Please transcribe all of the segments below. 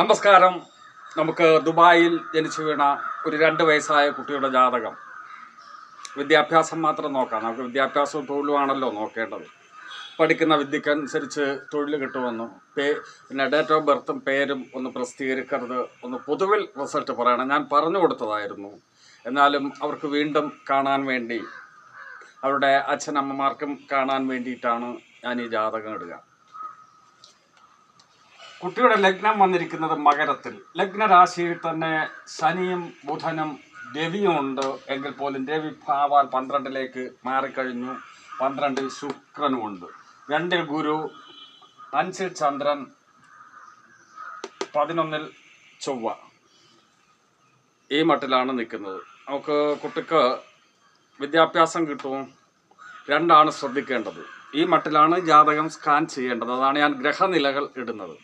നമസ്കാരം. നമുക്ക് ദുബായിൽ ജനിച്ചു വീണ ഒരു 2 വയസ്സായ കുട്ടിയുടെ ജാതകം, വിദ്യാഭ്യാസം മാത്രം നോക്കാം. നമുക്ക് വിദ്യാഭ്യാസവും തൊഴിലുമാണല്ലോ നോക്കേണ്ടത്. പഠിക്കുന്ന വിദ്യക്കനുസരിച്ച് തൊഴിൽ കിട്ടുമെന്നും പിന്നെ ഡേറ്റ് ഓഫ് ബർത്തും പേരും ഒന്ന് പ്രസിദ്ധീകരിക്കരുത്, ഒന്ന് പൊതുവിൽ റിസൾട്ട് പറയണം. ഞാൻ പറഞ്ഞു കൊടുത്തതായിരുന്നു. എന്നാലും അവർക്ക് വീണ്ടും കാണാൻ വേണ്ടി, അവരുടെ അച്ഛനമ്മമാർക്കും കാണാൻ വേണ്ടിയിട്ടാണ് ഞാൻ ഈ ജാതകം ഇടുക. കുട്ടിയുടെ ലഗ്നം വന്നിരിക്കുന്നത് മകരത്തിൽ. ലഗ്നരാശിയിൽ തന്നെ ശനിയും ബുധനും രവിയും ഉണ്ട്. എങ്കിൽ പോലും രവി ഭാവാൽ 12ലേക്ക് മാറിക്കഴിഞ്ഞു. 12ൽ ശുക്രനുമുണ്ട്. 2ൽ ഗുരു, 5ൽ ചന്ദ്രൻ, 11ൽ ചൊവ്വ. ഈ മട്ടിലാണ് നിൽക്കുന്നത്. നമുക്ക് കുട്ടിക്ക് വിദ്യാഭ്യാസം കിട്ടും. 2ആണ് ശ്രദ്ധിക്കേണ്ടത്. ഈ മട്ടിലാണ് ജാതകം സ്കാൻ ചെയ്യേണ്ടത്. അതാണ് ഞാൻ ഗ്രഹനിലകൾ ഇടുന്നത്.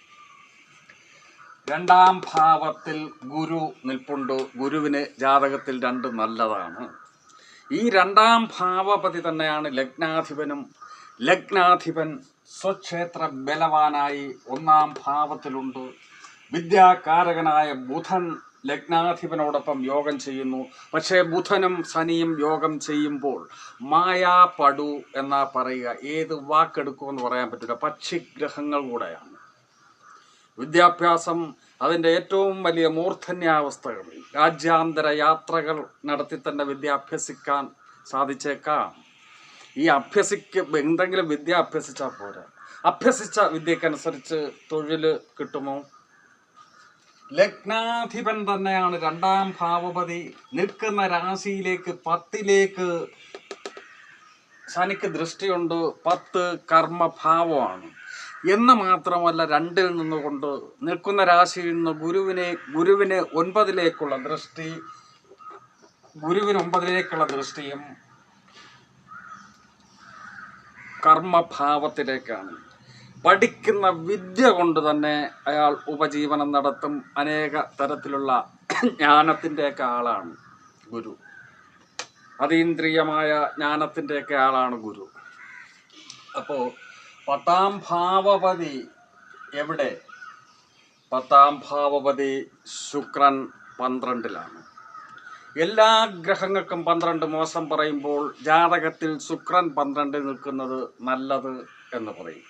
2ാം ഭാവത്തിൽ ഗുരു നിൽപ്പുണ്ട്. ഗുരുവിന് ജാതകത്തിൽ 2 നല്ലതാണ്. ഈ 2ാം ഭാവപതി തന്നെയാണ് ലഗ്നാധിപനും. ലഗ്നാധിപൻ സ്വക്ഷേത്ര ബലവാനായി 1ാം ഭാവത്തിലുണ്ട്. വിദ്യാകാരകനായ ബുധൻ ലഗ്നാധിപനോടൊപ്പം യോഗം ചെയ്യുന്നു. പക്ഷേ ബുധനും ശനിയും യോഗം ചെയ്യുമ്പോൾ മായാപടു എന്നാ പറയുക. ഏത് വാക്കെടുക്കുമെന്ന് പറയാൻ പറ്റില്ല. പക്ഷിഗ്രഹങ്ങൾ കൂടെയാണ്. വിദ്യാഭ്യാസം അതിൻ്റെ ഏറ്റവും വലിയ മൂർധന്യാവസ്ഥകൾ, രാജ്യാന്തര യാത്രകൾ നടത്തി തന്നെ അഭ്യസിക്കാൻ സാധിച്ചേക്കാം. ഈ എന്തെങ്കിലും വിദ്യ അഭ്യസിച്ചാൽ പോരാ. അഭ്യസിച്ച വിദ്യക്കനുസരിച്ച് തൊഴിൽ കിട്ടുമോ? ലഗ്നാധിപൻ തന്നെയാണ് 2ാം ഭാവപതി. നിൽക്കുന്ന രാശിയിലേക്ക് 10ലേക്ക് ശനിക്ക് ദൃഷ്ടിയുണ്ട്. 10 കർമ്മഭാവമാണ് എന്ന് മാത്രമല്ല, 2ൽ നിന്നുകൊണ്ട് നിൽക്കുന്ന രാശിയിൽ നിന്ന് ഗുരുവിന് 9ലേക്കുള്ള ദൃഷ്ടി, ഗുരുവിന് 9ലേക്കുള്ള ദൃഷ്ടിയും കർമ്മഭാവത്തിലേക്കാണ്. പഠിക്കുന്ന വിദ്യ കൊണ്ട് തന്നെ അയാൾ ഉപജീവനം നടത്തും. അനേക തരത്തിലുള്ള ജ്ഞാനത്തിൻ്റെയൊക്കെ ആളാണ് ഗുരു. അതീന്ദ്രിയമായ ജ്ഞാനത്തിൻ്റെയൊക്കെ ആളാണ് ഗുരു. അപ്പോൾ 10ാം ഭാവപതി എവിടെ? 10ാം ഭാവപതി ശുക്രൻ 12ലാണ്. എല്ലാ ഗ്രഹങ്ങൾക്കും 12 മോശം പറയുമ്പോൾ ജാതകത്തിൽ ശുക്രൻ 12ൽ നിൽക്കുന്നത് നല്ലത് എന്ന് പറയും.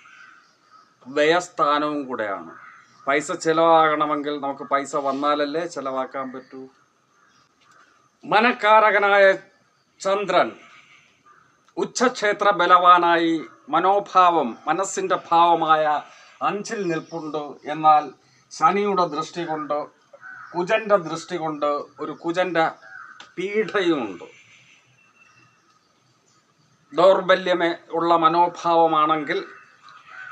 വ്യയസ്ഥാനവും കൂടെയാണ്. പൈസ ചിലവാകണമെങ്കിൽ നമുക്ക് പൈസ വന്നാലല്ലേ ചിലവാക്കാൻ പറ്റൂ. മനക്കാരകനായ ചന്ദ്രൻ ഉച്ചക്ഷേത്ര ബലവാനായി മനോഭാവം, മനസ്സിൻ്റെ ഭാവമായ 5ൽ നിൽപ്പുണ്ട്. എന്നാൽ ശനിയുടെ ദൃഷ്ടി കൊണ്ട്, കുജൻ്റെ ദൃഷ്ടി കൊണ്ട് ഒരു കുജൻ്റെ പീഠയുമുണ്ട്. ദൗർബല്യമേ ഉള്ള മനോഭാവമാണെങ്കിൽ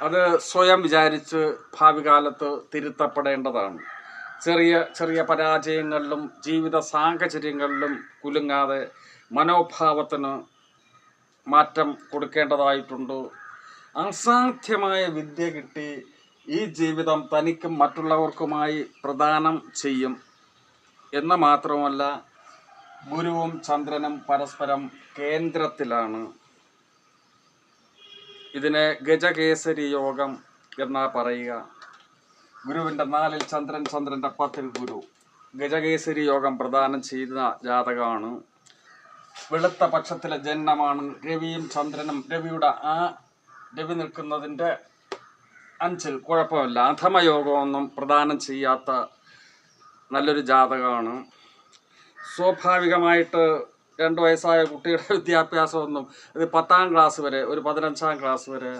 അത് സ്വയം വിചാരിച്ച് ഭാവി കാലത്ത് തിരുത്തപ്പെടേണ്ടതാണ്. ചെറിയ ചെറിയ പരാജയങ്ങളിലും ജീവിത സാഹചര്യങ്ങളിലും കുലുങ്ങാതെ മനോഭാവത്തിന് മാറ്റം കൊടുക്കേണ്ടതായിട്ടുണ്ട്. അസാധ്യമായ വിദ്യ കിട്ടി ഈ ജീവിതം തനിക്കും മറ്റുള്ളവർക്കുമായി പ്രദാനം ചെയ്യും എന്ന് മാത്രമല്ല, ഗുരുവും ചന്ദ്രനും പരസ്പരം കേന്ദ്രത്തിലാണ്. ഇതിനെ ഗജകേസരി യോഗം എന്നാ പറയുക. ഗുരുവിൻ്റെ 4ൽ ചന്ദ്രൻ, ചന്ദ്രൻ്റെ 10ൽ ഗുരു. ഗജകേസരി യോഗം പ്രദാനം ചെയ്യുന്ന ജാതകമാണ്. വെളുത്ത പക്ഷത്തിലെ ജന്മമാണ്. രവിയും ചന്ദ്രനും, രവി നിൽക്കുന്നതിൻ്റെ 5ൽ കുഴപ്പമില്ല. അധമയോഗമൊന്നും പ്രദാനം ചെയ്യാത്ത നല്ലൊരു ജാതകമാണ്. സ്വാഭാവികമായിട്ട് 2 വയസ്സായ കുട്ടിയുടെ വിദ്യാഭ്യാസമൊന്നും, ഇത് 10ാം ക്ലാസ് വരെ, ഒരു 15ാം ക്ലാസ് വരെ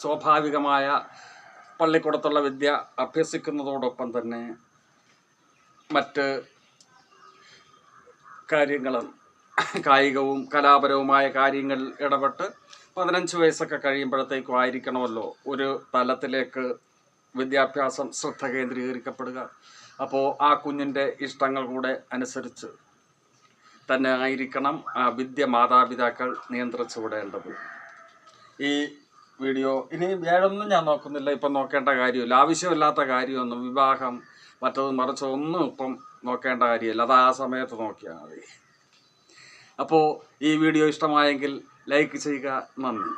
സ്വാഭാവികമായ പള്ളിക്കൂടത്തുള്ള വിദ്യ അഭ്യസിക്കുന്നതോടൊപ്പം തന്നെ മറ്റ് കാര്യങ്ങളും കായികവും കലാപരവുമായ കാര്യങ്ങളിൽ ഇടപെട്ട് 15 വയസ്സൊക്കെ കഴിയുമ്പോഴത്തേക്കും ആയിരിക്കണമല്ലോ ഒരു തലത്തിലേക്ക് വിദ്യാഭ്യാസം ശ്രദ്ധ കേന്ദ്രീകരിക്കപ്പെടുക. അപ്പോൾ ആ കുഞ്ഞിൻ്റെ ഇഷ്ടങ്ങൾ കൂടെ അനുസരിച്ച് തന്നെ ആയിരിക്കണം ആ വിദ്യ മാതാപിതാക്കൾ നിയന്ത്രിച്ചു വിടേണ്ടത്. ഈ വീഡിയോ ഇനി വേറൊന്നും ഞാൻ നോക്കുന്നില്ല. ഇപ്പം നോക്കേണ്ട കാര്യമില്ല. ആവശ്യമില്ലാത്ത കാര്യമൊന്നും, വിവാഹം മറ്റതും മറിച്ചൊന്നും ഇപ്പം നോക്കേണ്ട കാര്യമില്ല. അത് ആ സമയത്ത് നോക്കിയാൽ മതി. അപ്പോൾ ഈ വീഡിയോ ഇഷ്ടമായെങ്കിൽ ലൈക്ക് ചെയ്യുക. നന്ദി.